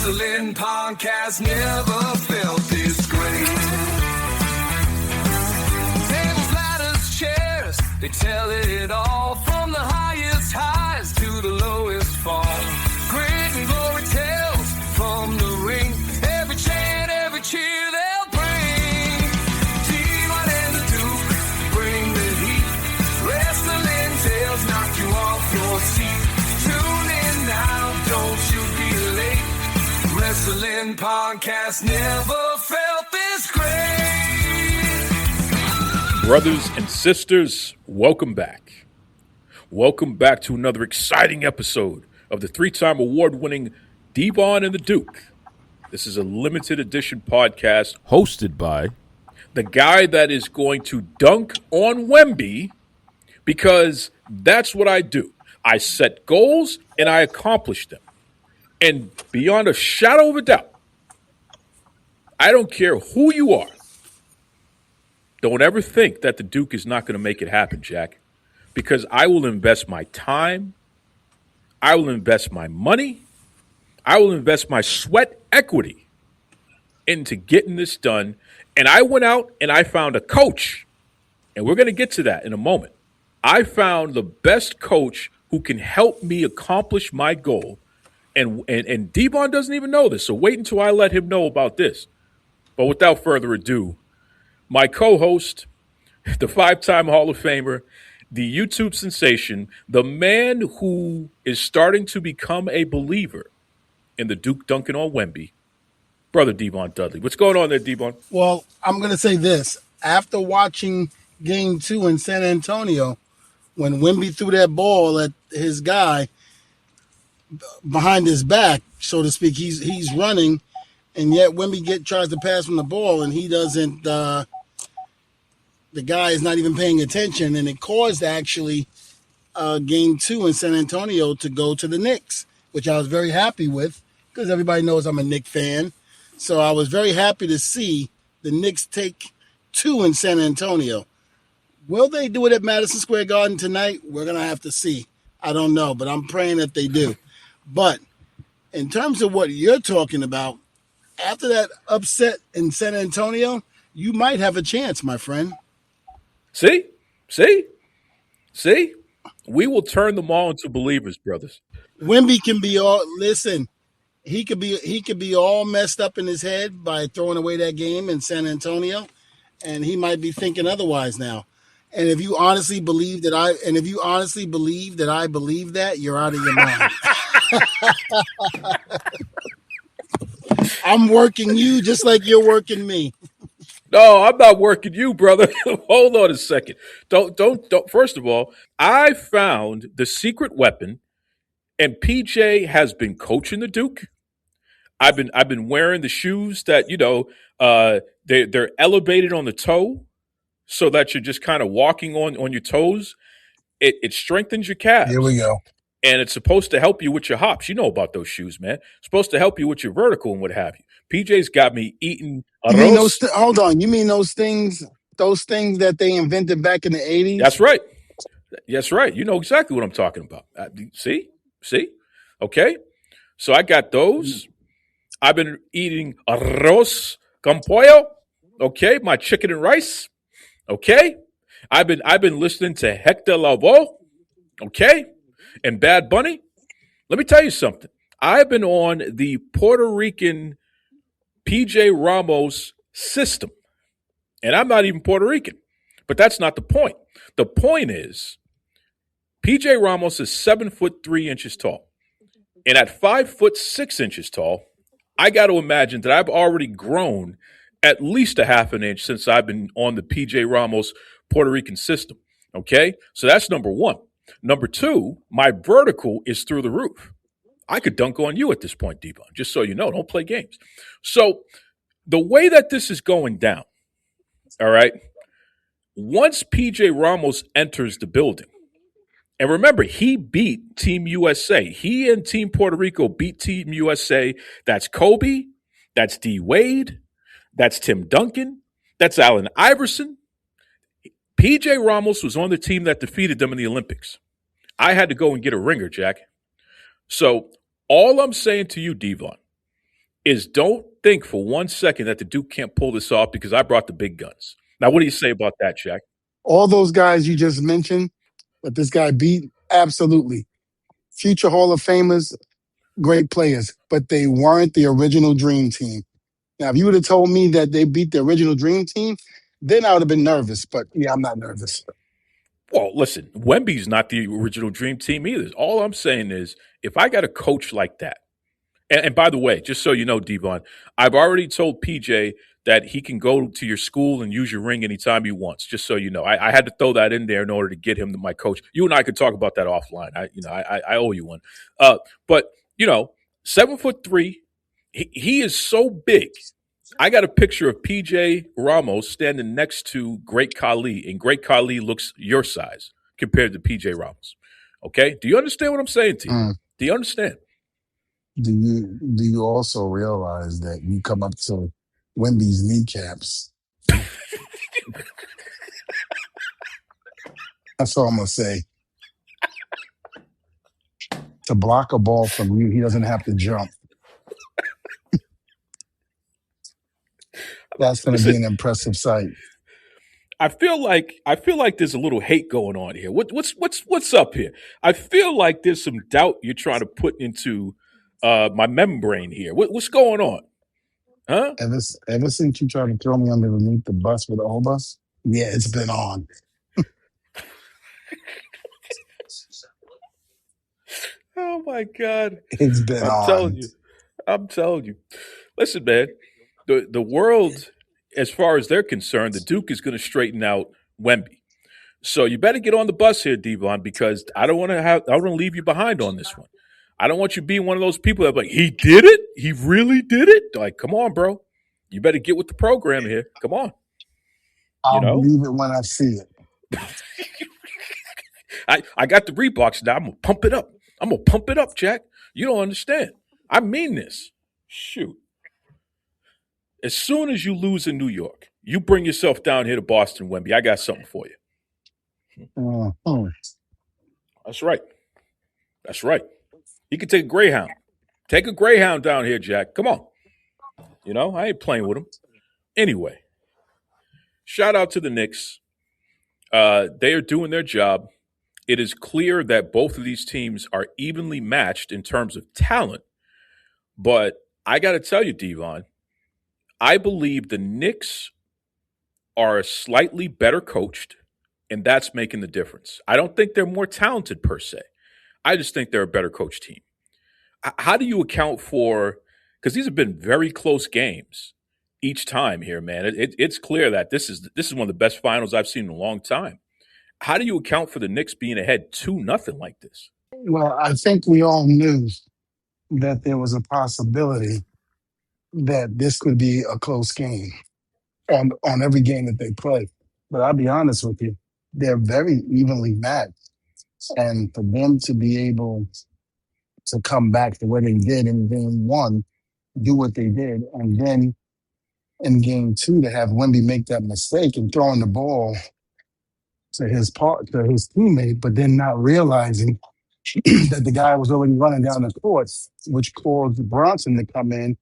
Wrestling podcast never felt this great. Tables, ladders, chairs, they tell it all. From the highest highs to the lowest fall. Grit and glory tells from the ring. Every chant, every cheer they'll bring. Devon and the Duke bring the heat. Wrestling tales knock you off your seat. Tune in now, don't you be late. Wrestling podcast never felt this great. Brothers and sisters, welcome back. Welcome back to another exciting episode of the three-time award-winning Devon and the Duke. This is a limited edition podcast hosted by the guy that is going to dunk on Wemby, because that's what I do. I set goals and I accomplish them. And beyond a shadow of a doubt, I don't care who you are. Don't ever think that the Duke is not going to make it happen, Jack, because I will invest my time. I will invest my money. I will invest my sweat equity into getting this done. And I went out and I found a coach, and we're going to get to that in a moment. I found the best coach who can help me accomplish my goal. And Devon doesn't even know this, so wait until I let him know about this. But without further ado, my co-host, the five-time Hall of Famer, the YouTube sensation, the man who is starting to become a believer in the Duke dunking on Wemby, Brother Devon Dudley. What's going on there, Devon? Well, I'm going to say this. After watching Game 2 in San Antonio, when Wemby threw that ball at his guy behind his back, so to speak, he's running, and yet Wemby tries to pass from the ball, and he doesn't. The guy is not even paying attention, and it caused actually Game 2 in San Antonio to go to the Knicks, which I was very happy with because everybody knows I'm a Knicks fan. So I was very happy to see the Knicks take 2 in San Antonio. Will they do it at Madison Square Garden tonight? We're going to have to see. I don't know, but I'm praying that they do. But in terms of what you're talking about, after that upset in San Antonio, you might have a chance, my friend. See? We will turn them all into believers, brothers. Wemby can be all. Listen, he could be all messed up in his head by throwing away that game in San Antonio, and he might be thinking otherwise now. And if you honestly believe that I believe that, you're out of your mind. I'm working you just like you're working me. No, I'm not working you, brother. Hold on a second. Don't. First of all, I found the secret weapon, and PJ has been coaching the Duke. I've been wearing the shoes that, they're elevated on the toe, so that you're just kind of walking on your toes. It strengthens your calves. Here we go. And it's supposed to help you with your hops. You know about those shoes, man. It's supposed to help you with your vertical and what have you. PJ's got me eating arroz. Hold on. You mean those things that they invented back in the 80s? That's right. You know exactly what I'm talking about. See? Okay. So I got those. I've been eating arroz con pollo. Okay. My chicken and rice. Okay. I've been listening to Hector Lavoe. Okay. And Bad Bunny. Let me tell you something. I've been on the Puerto Rican PJ Ramos system. And I'm not even Puerto Rican. But that's not the point. The point is, PJ Ramos is 7'3" tall. And at 5'6" tall, I got to imagine that I've already grown at least a half an inch since I've been on the PJ Ramos Puerto Rican system. Okay? So that's number one. Number two, my vertical is through the roof. I could dunk on you at this point, Devon, just so you know. Don't play games. So the way that this is going down, all right, once PJ Ramos enters the building, and remember, he beat Team USA. He and Team Puerto Rico beat Team USA. That's Kobe. That's D. Wade. That's Tim Duncan. That's Allen Iverson. PJ Ramos was on the team that defeated them in the Olympics. I had to go and get a ringer, Jack. So all I'm saying to you, Devon, is don't think for 1 second that the Duke can't pull this off because I brought the big guns. Now, what do you say about that, Jack? All those guys you just mentioned that this guy beat, absolutely. Future Hall of Famers, great players, but they weren't the original Dream Team. Now, if you would have told me that they beat the original Dream Team, then I would have been nervous. But yeah, I'm not nervous. Well, listen, Wemby's not the original Dream Team either. All I'm saying is if I got a coach like that, and by the way, just so you know, Devon, I've already told PJ that he can go to your school and use your ring anytime he wants. Just so you know, I had to throw that in there in order to get him to my coach. You and I could talk about that offline. I owe you one. But 7'3", he is so big. I got a picture of PJ Ramos standing next to Great Khali, and Great Khali looks your size compared to PJ Ramos. Okay, do you understand what I'm saying to you? Mm. Do you understand? Do you also realize that you come up to Wemby's kneecaps? That's all I'm gonna say. To block a ball from you, he doesn't have to jump. That's going to be Listen, an impressive sight. I feel like there's a little hate going on here. What's up here? I feel like there's some doubt you're trying to put into my membrane here. What's going on? Huh? Ever since you tried to throw me underneath the bus with the whole bus, yeah, it's been on. Oh my God. It's been I'm on. telling you. Listen, man, the world, as far as they're concerned, the Duke is going to straighten out Wemby. So you better get on the bus here, Devon, because I don't want to leave you behind on this one. I don't want you being one of those people that like, he did it? He really did it? Like, come on, bro. You better get with the program here. Come on. I'll believe it when I see it. I got the Reeboks now. I'm going to pump it up. I'm going to pump it up, Jack. You don't understand. I mean this. Shoot. As soon as you lose in New York, you bring yourself down here to Boston, Wemby. I got something for you. That's right. That's right. You can take a Greyhound. Take a Greyhound down here, Jack. Come on. I ain't playing with him. Anyway, shout out to the Knicks. They are doing their job. It is clear that both of these teams are evenly matched in terms of talent. But I got to tell you, Devon, I believe the Knicks are slightly better coached, and that's making the difference. I don't think they're more talented per se. I just think they're a better coach team. How do you account for – because these have been very close games each time here, man. It's clear that this is one of the best finals I've seen in a long time. How do you account for the Knicks being ahead 2-0 like this? Well, I think we all knew that there was a possibility that this could be a close game on every game that they play. But I'll be honest with you, they're very evenly matched. And for them to be able to come back to what they did in game one, do what they did, and then in game two to have Wemby make that mistake and throwing the ball to his teammate, but then not realizing that the guy was already running down the court, which caused Bronson to come in,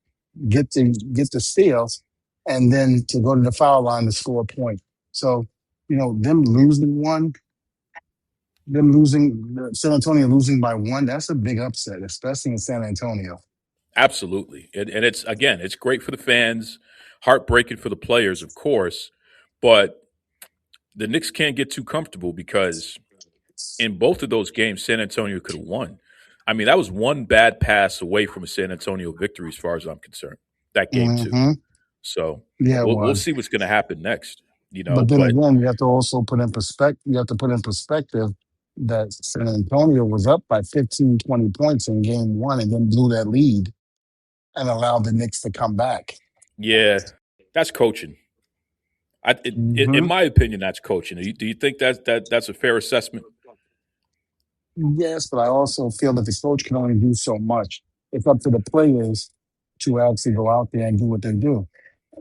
get the steals, and then to go to the foul line to score a point. So, them losing San Antonio losing by one, that's a big upset, especially in San Antonio. Absolutely. And it's great for the fans, heartbreaking for the players, of course, but the Knicks can't get too comfortable because in both of those games, San Antonio could have won. I mean, that was one bad pass away from a San Antonio victory as far as I'm concerned, that game too. So we'll see what's going to happen next. But then again, you have to also put in perspective. You have to put in perspective that San Antonio was up by 15, 20 points in game one and then blew that lead and allowed the Knicks to come back. Yeah, that's coaching. In my opinion, that's coaching. Do you think that's a fair assessment? Yes, but I also feel that the coach can only do so much. It's up to the players to actually go out there and do what they do.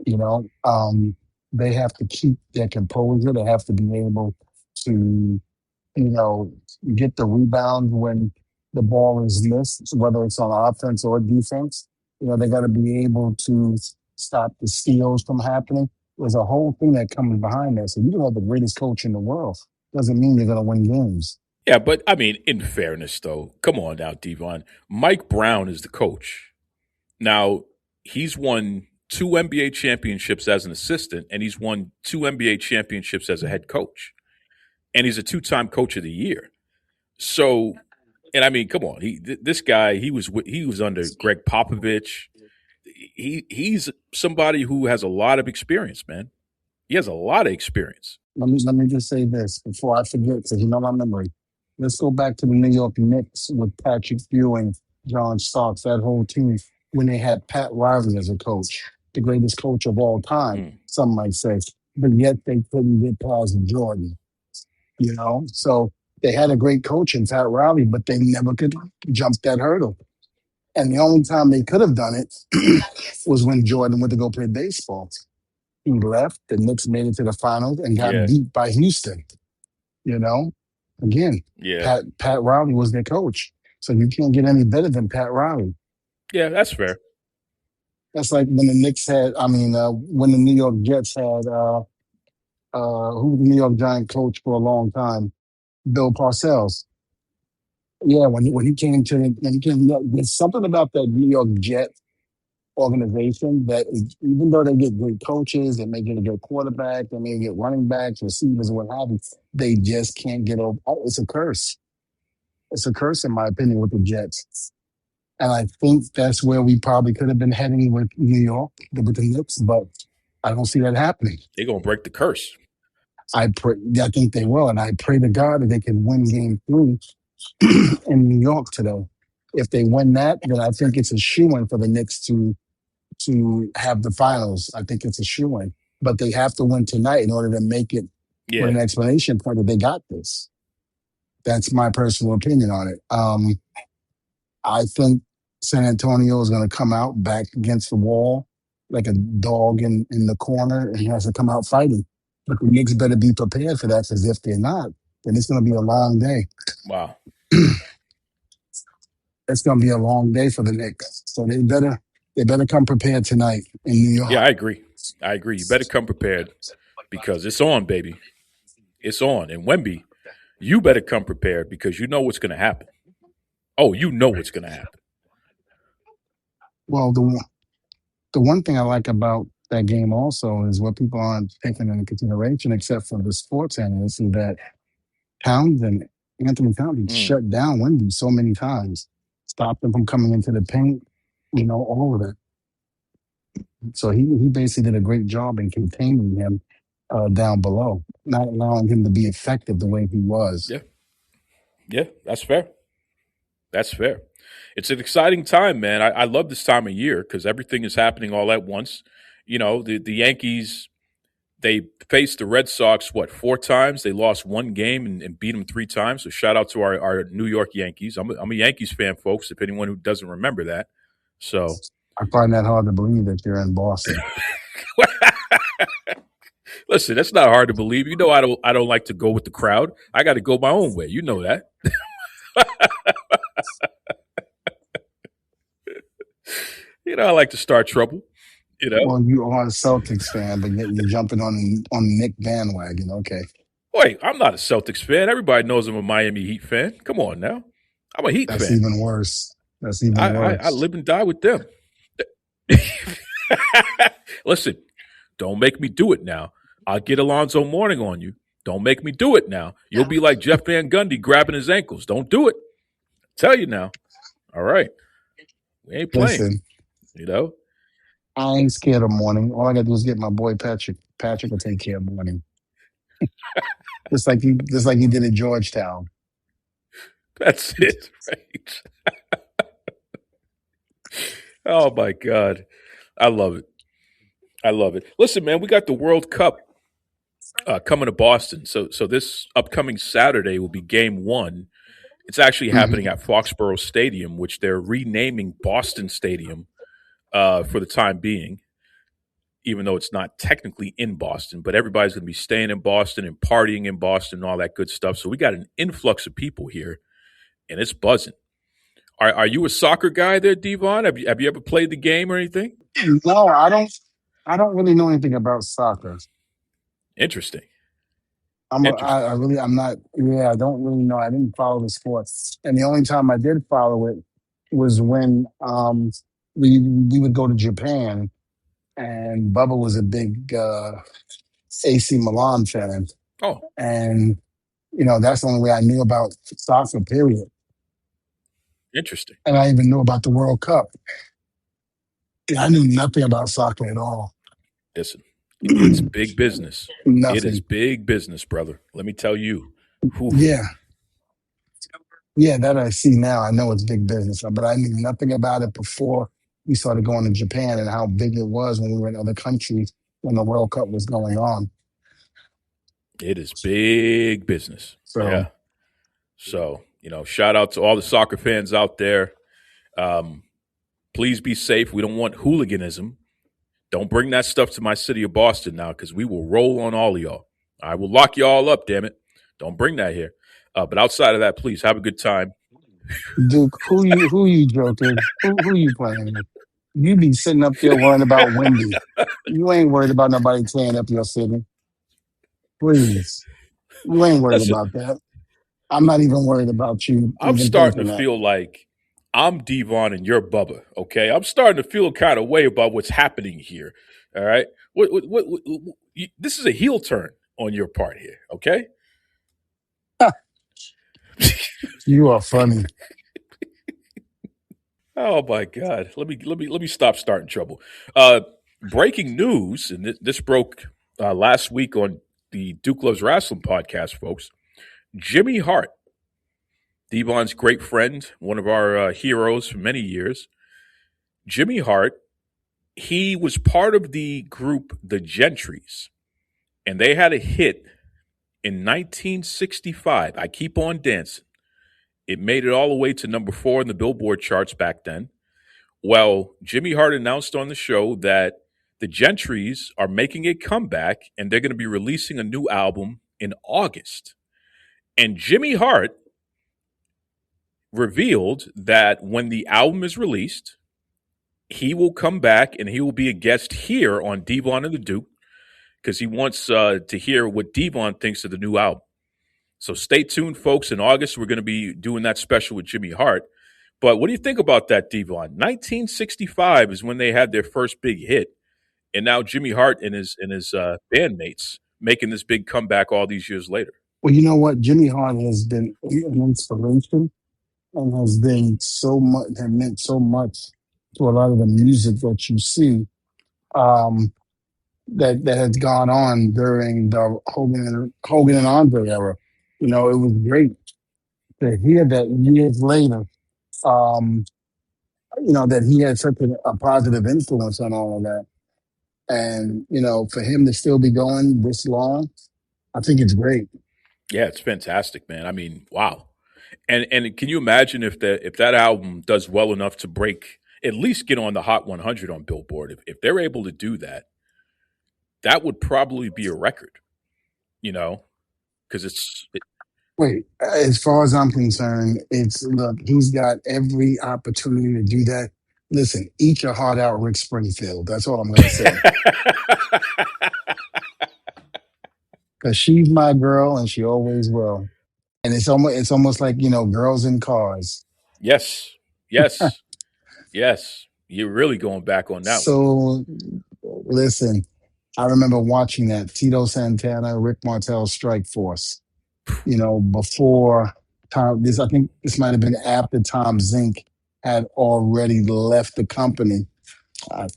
They have to keep their composure. They have to be able to, get the rebound when the ball is missed, whether it's on offense or defense. They got to be able to stop the steals from happening. There's a whole thing that comes behind that. So you can have the greatest coach in the world. Doesn't mean you're going to win games. Yeah, but I mean, in fairness, though, come on now, Devon. Mike Brown is the coach. Now, he's won 2 NBA championships as an assistant, and he's won 2 NBA championships as a head coach. And he's a 2-time coach of the year. So, and I mean, come on, this guy, he was under Greg Popovich. He's somebody who has a lot of experience, man. He has a lot of experience. Let me just say this before I forget, because you know my memory. Let's go back to the New York Knicks with Patrick Ewing, John Starks, that whole team, when they had Pat Riley as a coach, the greatest coach of all time, some might say. But yet they couldn't get past Jordan, So they had a great coach in Pat Riley, but they never could jump that hurdle. And the only time they could have done it was when Jordan went to go play baseball. He left, the Knicks made it to the finals and got beat by Houston. Again, Pat Riley was their coach. So you can't get any better than Pat Riley. Yeah, that's fair. That's like when the Knicks when the New York Jets had, who was the New York Giant coach for a long time? Bill Parcells. Yeah, when he came there's something about that New York Jets organization that even though they get great coaches, they may get a good quarterback, they may get running backs, receivers, what have you, they just can't get over. It's a curse. It's a curse, in my opinion, with the Jets. And I think that's where we probably could have been heading with New York, with the Knicks, but I don't see that happening. They're going to break the curse. I think they will, and I pray to God that they can win Game 3 in New York today. If they win that, then I think it's a shoo-in for the Knicks to have the finals. I think it's a shoo-in. But they have to win tonight in order to make it with an explanation point that they got this. That's my personal opinion on it. I think San Antonio is going to come out back against the wall like a dog in the corner, and he has to come out fighting. But the Knicks better be prepared for that, because if they're not, then it's going to be a long day. Wow. It's going to be a long day for the Knicks. So they better come prepared tonight in New York. Yeah, I agree. You better come prepared, because it's on, baby. It's on. And Wemby, you better come prepared, because you know what's going to happen. Oh, you know what's going to happen. Well, the one thing I like about that game also is what people aren't taking into consideration, except for the sports analysts, is that Anthony Townsend shut down Wemby so many times, stopped him from coming into the paint, all of it. So he basically did a great job in containing him down below, not allowing him to be effective the way he was. Yeah, that's fair. That's fair. It's an exciting time, man. I love this time of year because everything is happening all at once. The Yankees, they faced the Red Sox, 4 times? They lost 1 game and beat them 3 times. So shout out to our New York Yankees. I'm a Yankees fan, folks, if anyone who doesn't remember that. So I find that hard to believe that you're in Boston. Listen, that's not hard to believe. I don't like to go with the crowd. I got to go my own way. You know that. I like to start trouble. Well, you are a Celtics fan, but yet you're jumping on the Knick bandwagon. Okay. Wait, I'm not a Celtics fan. Everybody knows I'm a Miami Heat fan. Come on now. I'm a Heat fan. That's even worse. I live and die with them. Listen, don't make me do it now. I'll get Alonzo Mourning on you. Don't make me do it now. You'll be like Jeff Van Gundy grabbing his ankles. Don't do it. Tell you now. All right. We ain't playing. Listen, I ain't scared of Mourning. All I got to do is get my boy Patrick. Patrick will take care of Mourning. just like he did at Georgetown. That's it, right? Oh, my God. I love it. Listen, man, we got the World Cup coming to Boston. So this upcoming Saturday will be Game 1. It's actually happening at Foxborough Stadium, which they're renaming Boston Stadium for the time being, even though it's not technically in Boston. But everybody's going to be staying in Boston and partying in Boston and all that good stuff. So we got an influx of people here, and it's buzzing. Are you a soccer guy there, Devon? Have you ever played the game or anything? No, I don't. I don't really know anything about soccer. Interesting. I Interesting. really, I'm not. Yeah, I don't really know. I didn't follow the sport, and the only time I did follow it was when we would go to Japan, and Bubba was a big AC Milan fan, Oh, and that's the only way I knew about soccer. Period, interesting. and I even knew about the World Cup. Yeah, I knew nothing about soccer at all. Listen, it's big business. It is Nothing. big business, brother. Let me tell you. Whew. Yeah, yeah, that I see now. I know it's big business, but I knew nothing about it before we started going to Japan and how big it was when we were in other countries when the World Cup was going on. It is big business. So, Yeah. So, shout out to all the soccer fans out there. Please be safe. We don't want hooliganism. Don't bring that stuff to my city of Boston now, because we will roll on all of y'all. I will lock you all up, damn it. Don't bring that here. But outside of that, please have a good time. Duke, who you joking? Who you playing with? You be sitting up there worrying about Wemby. You ain't worried about nobody tearing up your city. Please. You ain't worried Listen, about that. I'm not even worried about you I'm even starting to thinking that. feel like I'm Devon and you're Bubba, okay? I'm starting to feel a kind of way about what's happening here, all right? This is a heel turn on your part here, okay? You are funny. Oh my God! Let me stop starting trouble. Breaking news, and this broke last week on the Duke Loves Wrestling podcast, folks. Jimmy Hart, Devon's great friend, one of our heroes for many years. Jimmy Hart, he was part of the group The Gentrys, and they had a hit in 1965. I Keep on Dancing. It made it all the way to number 4 in the Billboard charts back then. Well, Jimmy Hart announced on the show that the Gentrys are making a comeback and they're going to be releasing a new album in August. And Jimmy Hart revealed that when the album is released, he will come back and he will be a guest here on Devon and the Duke, because he wants to hear what Devon thinks of the new album. So stay tuned, folks. In August, we're going to be doing that special with Jimmy Hart. But what do you think about that, Devon? 1965 is when they had their first big hit, and now Jimmy Hart and his bandmates making this big comeback all these years later. Well, you know what? Jimmy Hart has been an inspiration and has been so much, have meant so much to a lot of the music that you see um, that has gone on during the Hogan and Andre era. It was great to hear that years later. Um, that he had such a positive influence on all of that, and for him to still be going this long, I think it's great. Yeah, it's fantastic, man. I mean, wow. And can you imagine if that album does well enough to break, at least get on the Hot 100 on Billboard? If they're able to do that, that would probably be a record, because Wait, as far as I'm concerned, look, he's got every opportunity to do that. Listen, eat your heart out, Rick Springfield. That's all I'm going to say. Because she's my girl, and she always will. And it's almost like girls in cars. Yes, yes, yes. You're really going back on that one. So, listen, I remember watching that Tito Santana, Rick Martel Strike Force. Before Tom, I think this might have been after Tom Zink had already left the company. Uh,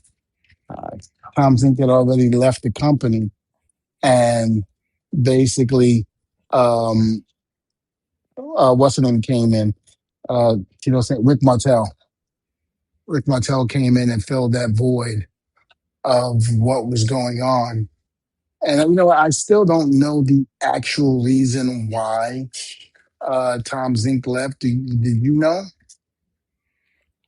Tom Zink had already left the company, and basically, what's the name came in? Rick Martel. Rick Martel came in and filled that void of what was going on. And I still don't know the actual reason why Tom Zink left. Did you know?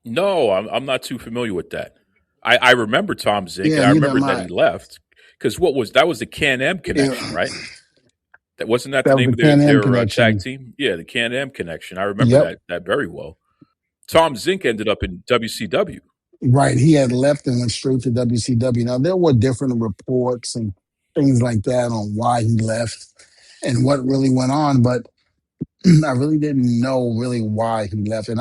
No, I'm not too familiar with that. I remember Tom Zink, Yeah, and I neither remember am that I. he left because that was the Can-Am connection, Yeah, right? That wasn't that the that was name the of their Can-Am tag connection. team? Yeah, the Can-Am connection. I remember Yep. that very well. Tom Zink ended up in WCW. Right. He had left and went straight to WCW. Now, there were different reports and things like that on why he left and what really went on, but I really didn't know really why he left. And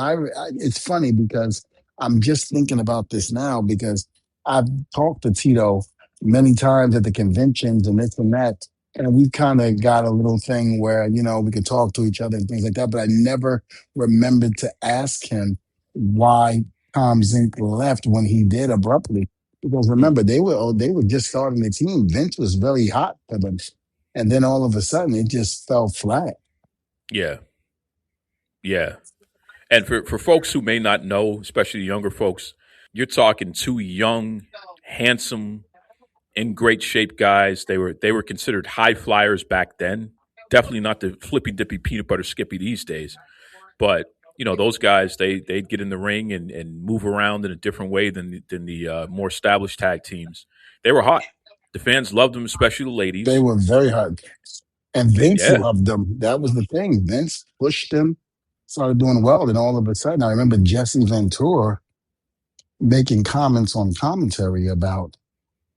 it's funny because I'm just thinking about this now because I've talked to Tito many times at the conventions and this and that. And we kind of got a little thing where, we could talk to each other and things like that. But I never remembered to ask him why Tom Zink left when he did abruptly. Because Mm. remember, they were just starting the team. Vince was very hot for them. And then all of a sudden it just fell flat. Yeah. Yeah. And for folks who may not know, especially younger folks, you're talking two young, handsome, in great shape guys. They were considered high flyers back then. Definitely not the flippy dippy peanut butter skippy these days. But those guys they'd get in the ring and move around in a different way than the more established tag teams. They were hot. The fans loved them, especially the They ladies. were very hard. And Vince Yeah. loved them. That was the thing. Vince pushed them, started doing well, and all of a sudden, I remember Jesse Ventura making comments on commentary about,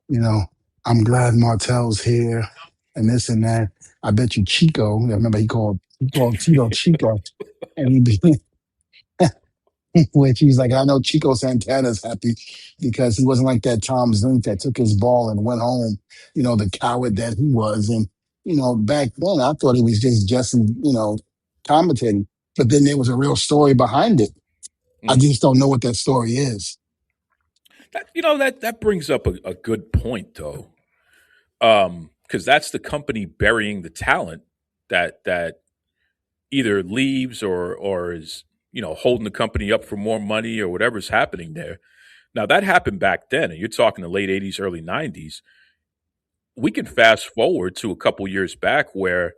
you know, I'm glad Martel's here and this and that. I bet you Chico. I remember he called Tito Chico, and he which he's like, I know Chico Santana's happy because he wasn't like that Tom Zink that took his ball and went home, the coward that he was. And, back then I thought he was just Jesse, commentating. But then there was a real story behind it. I Mm. just don't know what that story is. That brings up a good point though, because that's the company burying the talent that either leaves or is holding the company up for more money or whatever's happening there. Now that happened back then, and you're talking the late '80s, early '90s. We can fast forward to a couple years back where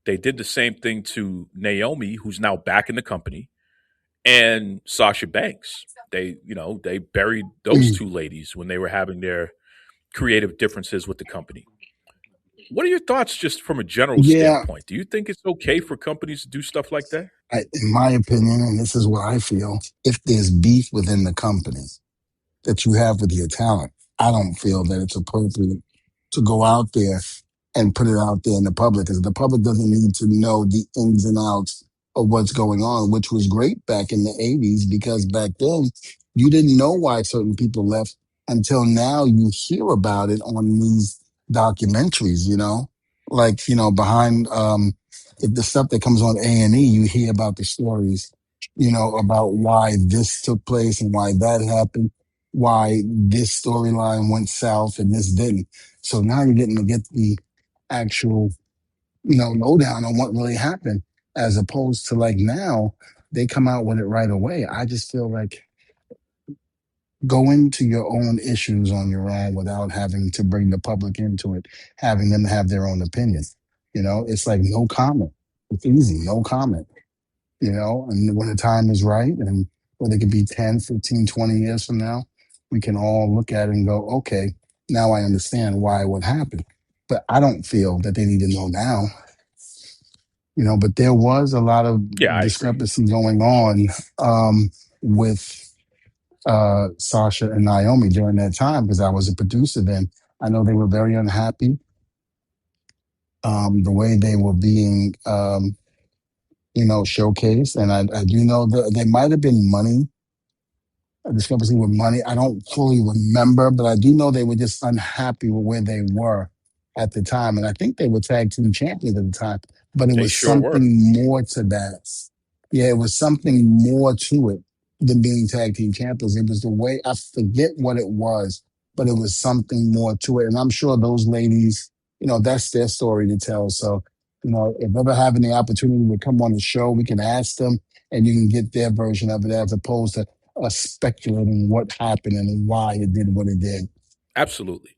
they did the same thing to Naomi, who's now back in the company, and Sasha Banks. They buried those Mm. two ladies when they were having their creative differences with the company. What are your thoughts just from a general Yeah, standpoint? Do you think it's okay for companies to do stuff like that? in my opinion, and this is what I feel, if there's beef within the company that you have with your talent, I don't feel that it's appropriate to go out there and put it out there in the public because the public doesn't need to know the ins and outs of what's going on, which was great back in the 80s because back then you didn't know why certain people left until now you hear about it on these documentaries, like, behind the stuff that comes on A&E, you hear about the stories, about why this took place and why that happened, why this storyline went south and this didn't. So now you're getting to get the actual, lowdown on what really happened, as opposed to like now they come out with it right away. I just feel like go into your own issues on your own without having to bring the public into it, having them have their own opinion. It's like no comment. It's easy, no comment, and when the time is right and whether it could be 10, 15, 20 years from now, we can all look at it and go, okay, now I understand why what happened. But I don't feel that they need to know now, but there was a lot of Yeah, I agree. discrepancy going on with Sasha and Naomi during that time because I was a producer then. I know they were very unhappy the way they were being, showcased. And I do know that there might have been money, a discrepancy with money. I don't fully remember, but I do know they were just unhappy with where they were at the time. And I think they were tag team champions at the time, but it They was sure were. something more to that. Yeah, it was something more to it than being tag team champions. It was the way, I forget what it was, but it was something more to it. And I'm sure those ladies, that's their story to tell. So, if ever having the opportunity to come on the show, we can ask them and you can get their version of it as opposed to us speculating what happened and why it did what it did. Absolutely.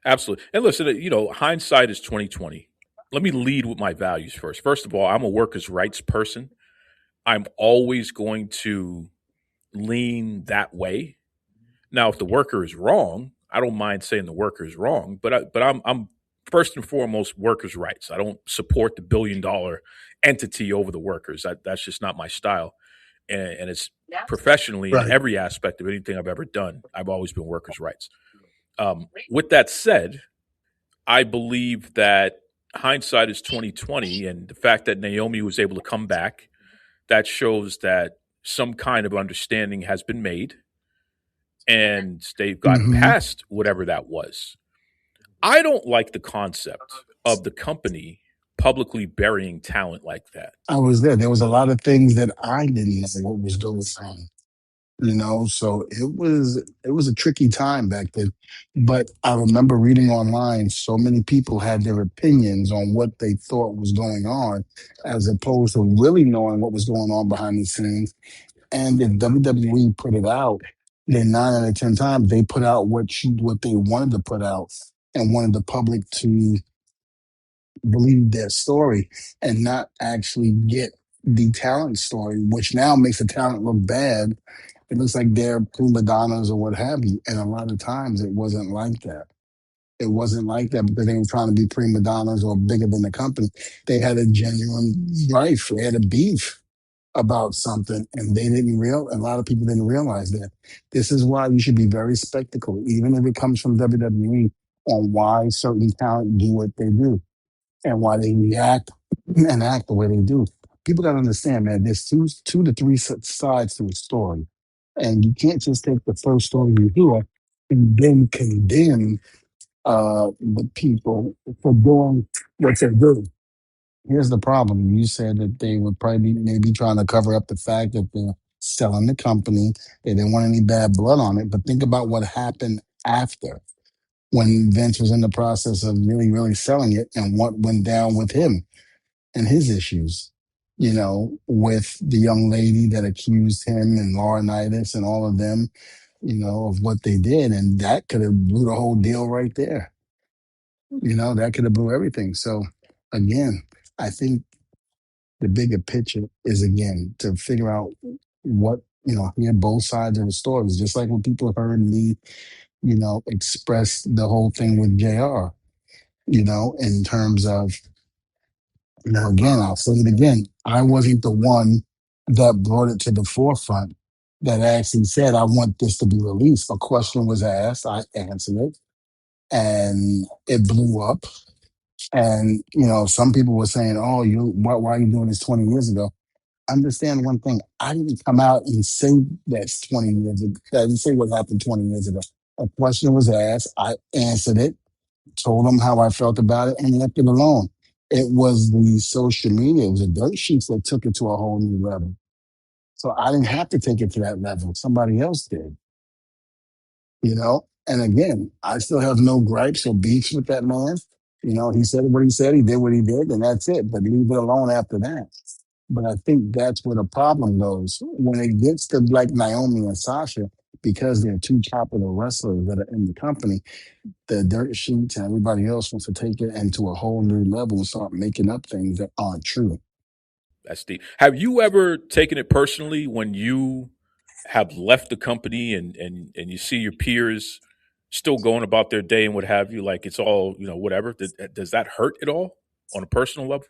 Absolutely. And listen, hindsight is 2020. Let me lead with my values first. First of all, I'm a workers' rights person. I'm always going to lean that way. Now, if the worker is wrong, I don't mind saying the worker is wrong, but I'm first and foremost workers' rights. I don't support the $1 billion entity over the workers. That's just not my style. and it's professionally in Right. every aspect of anything I've ever done. I've always been workers' rights. With that said, I believe that hindsight is 2020, and the fact that Naomi was able to come back, that shows that some kind of understanding has been made, and they've gotten Hmm. past whatever that was. I don't like the concept of the company publicly burying talent like that. I was there. There was a lot of things that I didn't know what was going on. So it was a tricky time back then. But I remember reading online, so many people had their opinions on what they thought was going on, as opposed to really knowing what was going on behind the scenes. And if WWE put it out, then 9 out of 10 times they put out what they wanted to put out and wanted the public to believe their story and not actually get the talent story, which now makes the talent look bad. It looks like they're prima donnas or what have you. And a lot of times it wasn't like that. It wasn't like that because they were trying to be prima donnas or bigger than the company. They had a genuine life. They had a beef about something, and they didn't real. A lot of people didn't realize that. This is why you should be very spectacle, even if it comes from WWE, on why certain talent do what they do and why they react and act the way they do. People got to understand, man. There's two to three sides to a story, and you can't just take the first story you hear and then condemn the people for doing what they do. Here's the problem. You said that they were probably maybe trying to cover up the fact that they're selling the company. They didn't want any bad blood on it. But think about what happened after, when Vince was in the process of really, really selling it, and what went down with him and his issues, with the young lady that accused him and Laurinaitis and all of them, of what they did. And that could have blew the whole deal right there. That could have blew everything. So again, I think the bigger picture is, again, to figure out what, hear both sides of the stories, just like when people heard me, express the whole thing with JR, in terms of, again, I'll say it again. I wasn't the one that brought it to the forefront that actually said, I want this to be released. A question was asked, I answered it, and it blew up. And, some people were saying, oh, why are you doing this 20 years ago? Understand one thing. I didn't come out and say that's 20 years ago. I didn't say what happened 20 years ago. A question was asked. I answered it, told them how I felt about it, and left it alone. It was the social media, it was the dirt sheets that took it to a whole new level. So I didn't have to take it to that level. Somebody else did. And again, I still have no gripes or beefs with that man. He said what he said, he did what he did, and that's it. But leave it alone after that. But I think that's where the problem goes. When it gets to like Naomi and Sasha, because they're two popular wrestlers that are in the company, the dirt sheets and everybody else wants to take it into a whole new level and start making up things that aren't true. That's deep. Have you ever taken it personally when you have left the company and you see your peers still going about their day and what have you? Like it's all, whatever. Does that hurt at all on a personal level?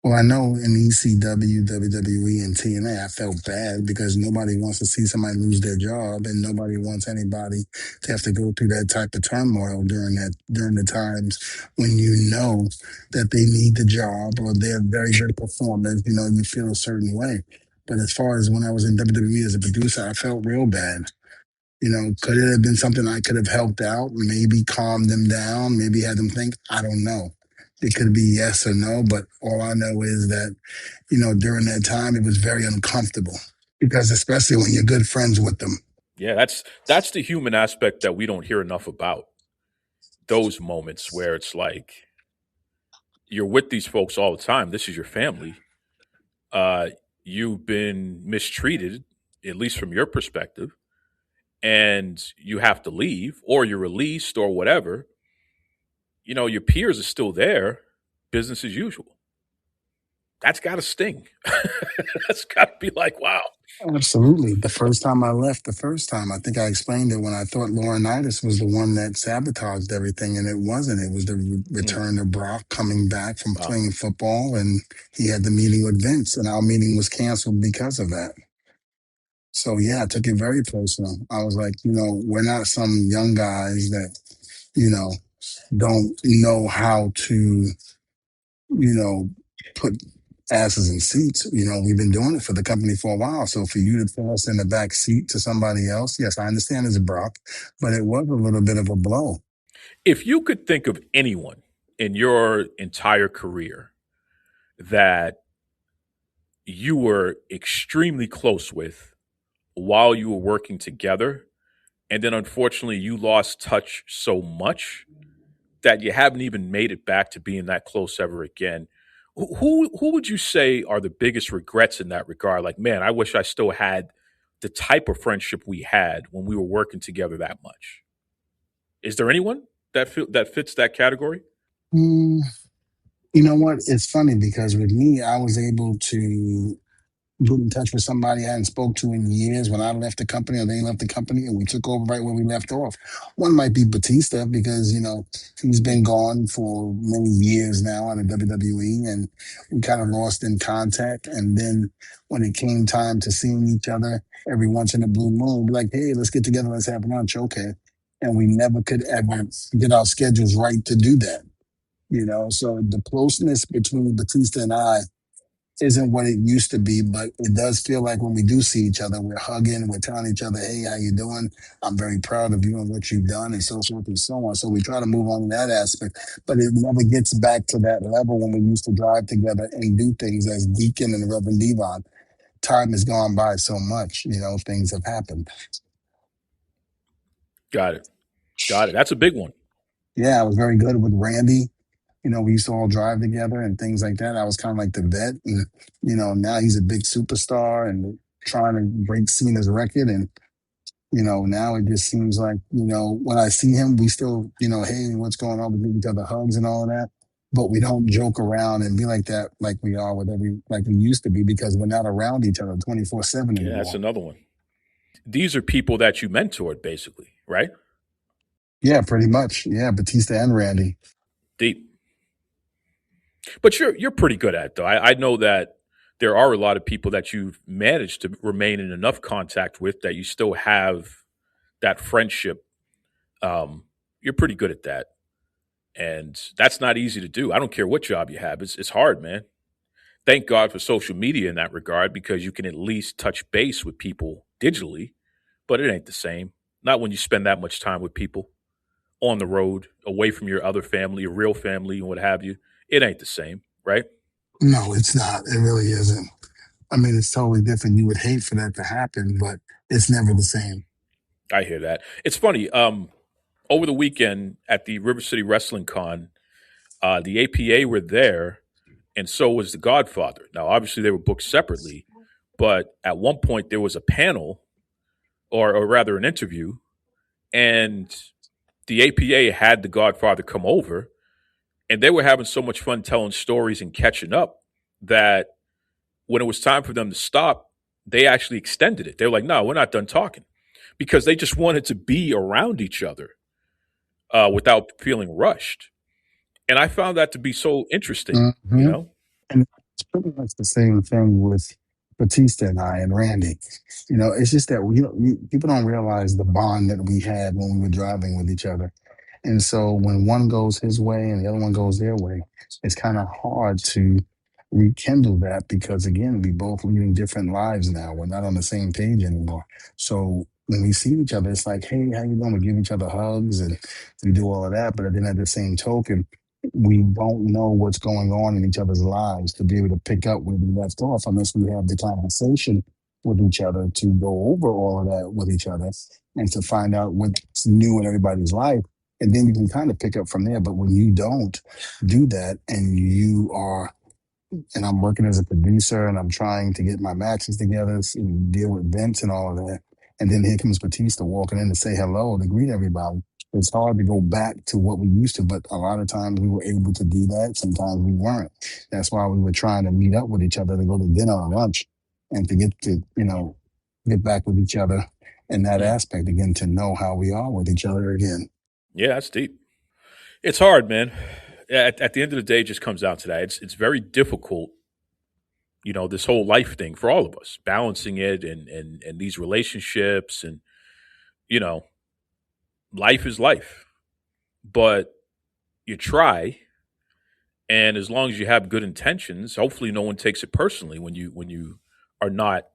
Well, I know in ECW, WWE, and TNA, I felt bad because nobody wants to see somebody lose their job, and nobody wants anybody to have to go through that type of turmoil during the times when you know that they need the job or they're very good performers. You feel a certain way. But as far as when I was in WWE as a producer, I felt real bad. Could it have been something I could have helped out, maybe calmed them down, maybe had them think? I don't know. It could be yes or no, but all I know is that, during that time, it was very uncomfortable because especially when you're good friends with them. Yeah, that's the human aspect that we don't hear enough about. Those moments where it's like you're with these folks all the time. This is your family. Uh, you've been mistreated, at least from your perspective, and you have to leave, or you're released, or whatever. Your peers are still there, business as usual. That's got to sting. That's got to be like, wow. Absolutely. The first time I left, I think I explained it when I thought Laurinaitis was the one that sabotaged everything, and it wasn't. It was the Mm, return of Brock coming back from wow. playing football, and he had the meeting with Vince, and our meeting was canceled because of that. So yeah, I took it very personal. I was like, we're not some young guys that, you know, don't know how to, you know, put asses in seats. We've been doing it for the company for a while. So for you to throw us in the back seat to somebody else, yes, I understand it's Brock, but it was a little bit of a blow. If you could think of anyone in your entire career that you were extremely close with while you were working together, and then unfortunately you lost touch so much that you haven't even made it back to being that close ever again, who would you say are the biggest regrets in that regard? Like, man, I wish I still had the type of friendship we had when we were working together that much. Is there anyone that fits that category? Mm, you know what? It's funny because with me, I was able to get in touch with somebody I hadn't spoke to in years when I left the company or they left the company and we took over right where we left off. One might be Batista because, he's been gone for many years now out of WWE and we kind of lost in contact. And then when it came time to seeing each other every once in a blue moon, we'd be like, hey, let's get together, let's have lunch. Okay. And we never could ever get our schedules right to do that. So the closeness between Batista and I isn't what it used to be, but it does feel like when we do see each other, we're hugging, we're telling each other, hey, how you doing? I'm very proud of you and what you've done and so forth and so on. So we try to move on in that aspect, but it never gets back to that level when we used to drive together and do things as Deacon and Reverend Devon. Time has gone by so much, things have happened. Got it. Got it. That's a big one. Yeah, I was very good with Randy. We used to all drive together and things like that. I was kind of like the vet. And, now he's a big superstar and trying to break Cena's record. And, now it just seems like, when I see him, we still, hey, what's going on? We give each other hugs and all of that. But we don't joke around and be like that like we are like we used to be because we're not around each other 24/7 Yeah, that's anymore. another one. These are people that you mentored, basically, right? Yeah, pretty much. Yeah, Batista and Randy. Deep. But you're pretty good at it, though. I know that there are a lot of people that you've managed to remain in enough contact with that you still have that friendship. You're pretty good at that, and that's not easy to do. I don't care what job you have; it's hard, man. Thank God for social media in that regard because you can at least touch base with people digitally, but it ain't the same. Not when you spend that much time with people on the road, away from your other family, your real family, and what have you. It ain't the same, right? No, it's not. It really isn't. I mean, it's totally different. You would hate for that to happen, but it's never the same. I hear that. It's funny. Over the weekend at the River City Wrestling Con, the APA were there, and so was the Godfather. Now, obviously, they were booked separately, but at one point there was a panel, or rather, an interview, and the APA had the Godfather come over, and they were having so much fun telling stories and catching up that when it was time for them to stop, they actually extended it. They were like, "No, we're not done talking," because they just wanted to be around each other without feeling rushed. And I found that to be so interesting, you Hmm. know? And it's pretty much the same thing with Batista and I and Randy. It's just that people don't realize the bond that we had when we were driving with each other. And so when one goes his way and the other one goes their way, it's kind of hard to rekindle that because again, we both leading different lives now. We're not on the same page anymore. So when we see each other, it's like, hey, how you doing? We give each other hugs and we do all of that. But then at the same token, we don't know what's going on in each other's lives to be able to pick up where we left off unless we have the conversation with each other to go over all of that with each other and to find out what's new in everybody's life and then you can kind of pick up from there. But when you don't do that and and I'm working as a producer and I'm trying to get my matches together and deal with Vince and all of that, and then here comes Batista walking in to say hello to greet everybody. It's hard to go back to what we used to, but a lot of times we were able to do that. Sometimes we weren't. That's why we were trying to meet up with each other to go to dinner or lunch and to get to, get back with each other in that Mm. aspect again, to know how we are with each other again. Yeah, that's deep. It's hard, man. At the end of the day, it just comes down to that. It's very difficult, this whole life thing for all of us, balancing it and these relationships and, life is life. But you try, and as long as you have good intentions, hopefully no one takes it personally when you are not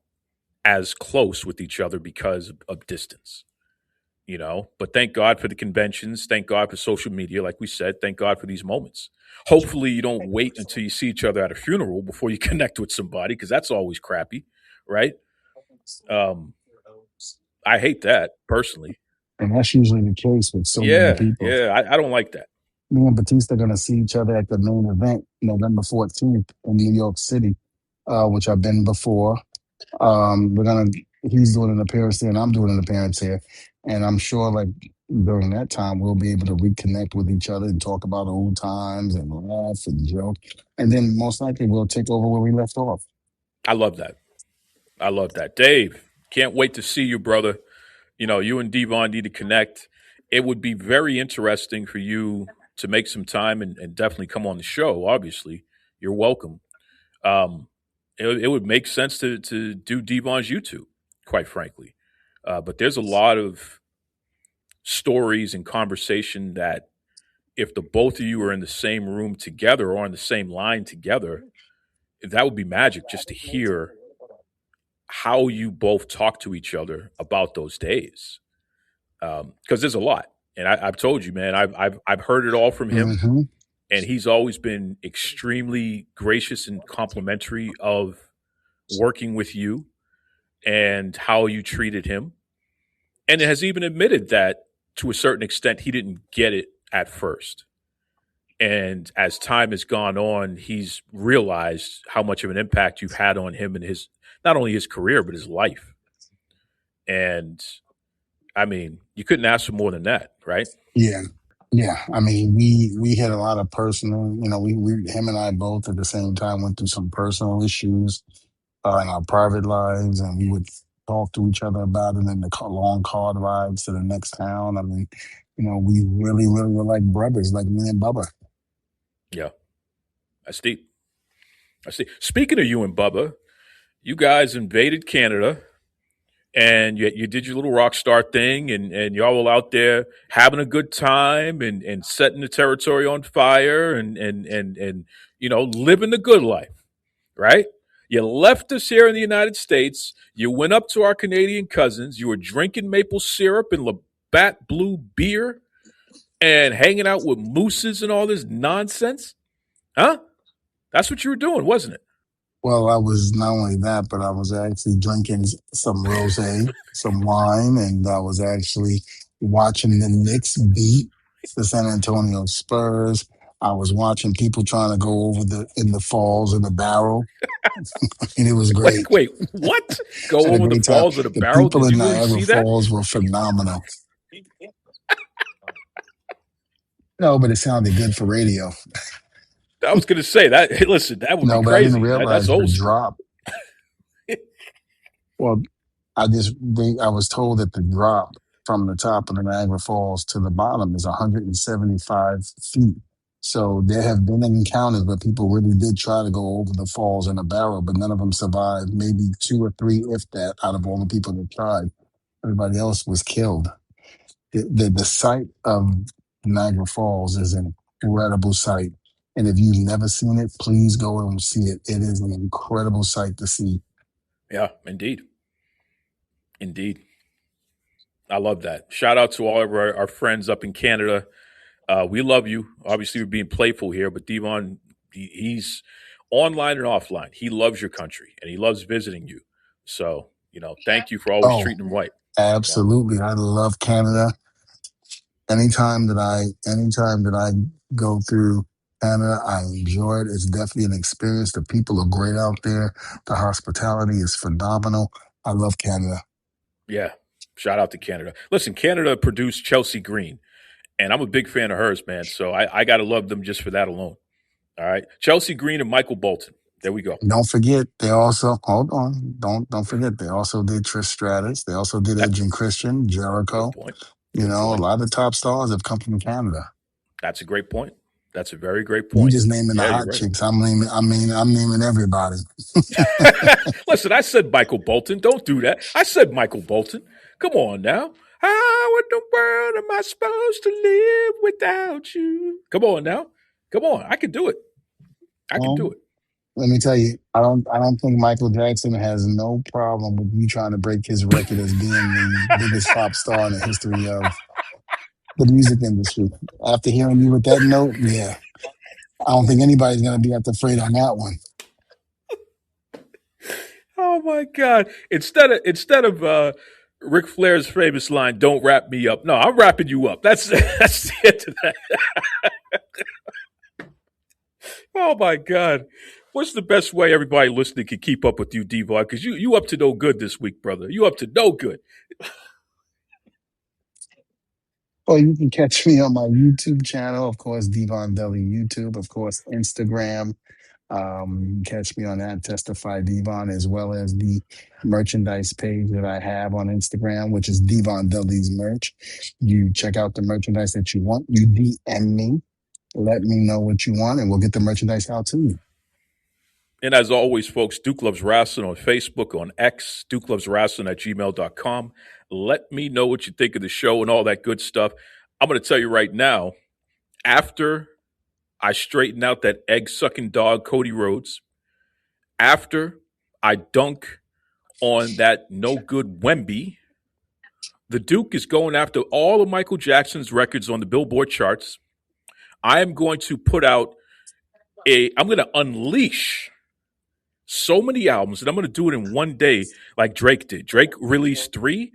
as close with each other because of distance. But thank God for the conventions. Thank God for social media. Like we said, thank God for these moments. Hopefully you don't wait until you see each other at a funeral before you connect with somebody, because that's always crappy, right? I hate that personally. And that's usually the case with so many Yeah, people. yeah, I don't like that. Me and Batista are going to see each other at the main event November 14th in New York City, which I've been before. He's doing an appearance there and I'm doing an appearance here. And I'm sure like during that time, we'll be able to reconnect with each other and talk about old times and laugh and joke. And then most likely we'll take over where we left off. I love that. I love that. Dave, can't wait to see you, brother. You and Devon need to connect. It would be very interesting for you to make some time and definitely come on the show. Obviously, you're welcome. It would make sense to do Devon's YouTube, quite frankly. But there's a lot of stories and conversation that if the both of you are in the same room together or on the same line together, that would be magic just to hear how you both talk to each other about those days. Because there's a lot. And I've told you, man, I've heard it all from him. Mm-hmm. And he's always been extremely gracious and complimentary of working with you and how you treated him. And has even admitted that to a certain extent, he didn't get it at first. And as time has gone on, he's realized how much of an impact you've had on him and his, not only his career, but his life. And I mean, you couldn't ask for more than that, right? Yeah. Yeah. I mean, we had a lot of personal, we him and I both at the same time went through some personal issues in our private lives, and we would talk to each other about it in the long car rides to the next town. I mean, we really, really were like brothers, like me and Bubba. Yeah. That's deep. I see. Speaking of you and Bubba, you guys invaded Canada and you did your little rock star thing, and y'all were out there having a good time and setting the territory on fire and living the good life, right? You left us here in the United States. You went up to our Canadian cousins. You were drinking maple syrup and Labatt Blue beer and hanging out with mooses and all this nonsense. Huh? That's what you were doing, wasn't it? Well, I was not only that, but I was actually drinking some rosé, some wine, and I was actually watching the Knicks beat the San Antonio Spurs. I was watching people trying to go over in the falls in the barrel, and it was great. Wait, what? Go Had a over the great time. falls of the The barrel? people Did in you really Niagara see that? Falls were phenomenal. No, but it sounded good for radio. I was going to say that. Hey, listen, that would No, be but I didn't crazy. That's realize the old school. drop. Well, I was told that the drop from the top of the Niagara Falls to the bottom is 175 feet. So there have been encounters where people really did try to go over the falls in a barrel, but none of them survived. Maybe 2 or 3, if that, out of all the people that tried. Everybody else was killed. The sight of Niagara Falls is an incredible sight. And if you've never seen it, please go and see it. It is an incredible sight to see. Yeah, indeed. Indeed. I love that. Shout out to all of our friends up in Canada. We love you. Obviously, we're being playful here, but Devon, he's online and offline. He loves your country and he loves visiting you. So, thank you for always treating him right. Absolutely. I love Canada. Anytime that I go through Canada, I enjoy it. It's definitely an experience. The people are great out there. The hospitality is phenomenal. I love Canada. Yeah. Shout out to Canada. Listen, Canada produced Chelsea Green, and I'm a big fan of hers, man. So I got to love them just for that alone. All right. Chelsea Green and Michael Bolton. There we go. Don't forget, they also, hold on. Don't forget, they also did Trish Stratus. They also did Edge and Christian, Jericho. Good point. A lot of top stars have come from Canada. That's a great point. That's a very great You point. just naming the Yeah, you're hot right. chicks. I'm naming everybody. Listen, I said Michael Bolton. Don't do that. I said Michael Bolton. Come on now. How in the world am I supposed to live without you? Come on now. Come on. I can do it. I can do Well, it. let me tell you, I don't think Michael Jackson has no problem with you trying to break his record as being the biggest pop star in the history of the music industry. After hearing you with that note, yeah, I don't think anybody's gonna be afraid on that one. Oh my God. Instead of Ric Flair's famous line, "Don't wrap me up." No, I'm wrapping you up. That's that's it to that. Oh my God. What's the best way everybody listening can keep up with you, Devon? Because you up to no good this week, brother. You up to no good. Or you can catch me on my YouTube channel, of course, Devon Deli YouTube, of course, Instagram. You can catch me on that, Testify Devon, as well as the merchandise page that I have on Instagram, which is Devon Deli's merch. You check out the merchandise that you want. You DM me, let me know what you want, and we'll get the merchandise out to you. And as always, folks, Duke Loves Wrestling on Facebook, on X, DukeLovesWrestling@gmail.com. Let me know what you think of the show and all that good stuff. I'm going to tell you right now, after I straighten out that egg-sucking dog, Cody Rhodes, after I dunk on that no-good Wemby, the Duke is going after all of Michael Jackson's records on the Billboard charts. I am going to I'm going to unleash so many albums, and I'm going to do it in one day like Drake did. Drake released 3.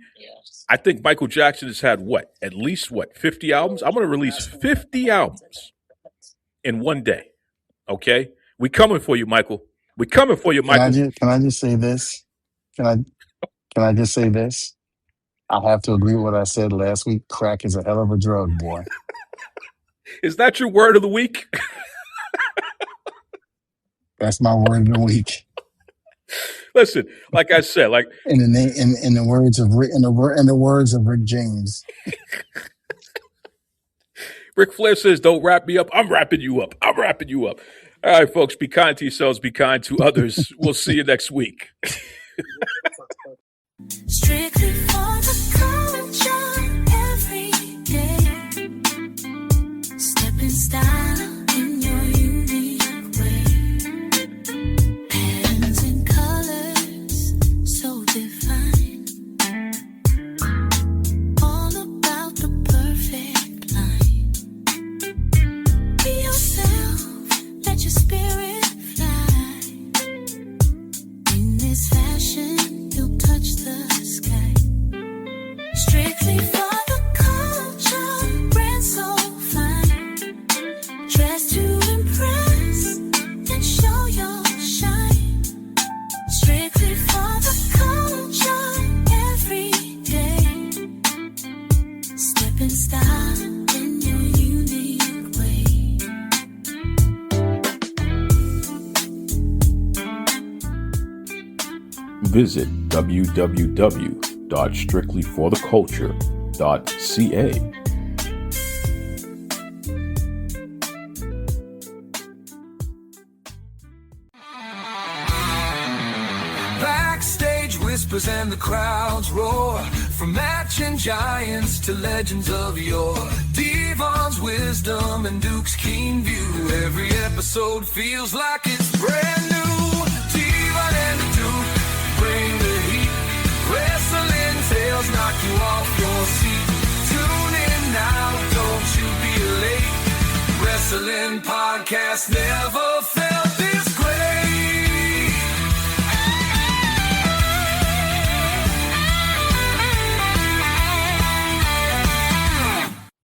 I think Michael Jackson has had at least 50 albums? I'm going to release 50 albums in one day. Okay? We coming for you, Michael. We coming for you, Michael. Can I just say this? Can I just say this? I have to agree with what I said last week. Crack is a hell of a drug, boy. Is that your word of the week? That's my word of the week. Listen, like I said, like in the words of Rick James. Ric Flair says, "Don't wrap me up. I'm wrapping you up. I'm wrapping you up." All right, folks, be kind to yourselves, be kind to others. We'll see you next week. Strictly for the culture every day. Step in style in your unique way. Patterns and colors so divine. All about the perfect line. Be yourself, let your spirit fly. In this fashion, you'll touch the sky. Strictly for the culture, brand so fine. Dress to impress and show your shine. Strictly for the culture, every day. Step in style in your unique way. Visit www.strictlyfortheculture.ca. Backstage whispers and the crowds roar. From matching giants to legends of yore. Devon's wisdom and Duke's keen view. Every episode feels like it's brand new. Devon and the Duke bring the heat. Wrestling tales knock you off your seat. Tune in now, don't you be late. Wrestling podcast never fails.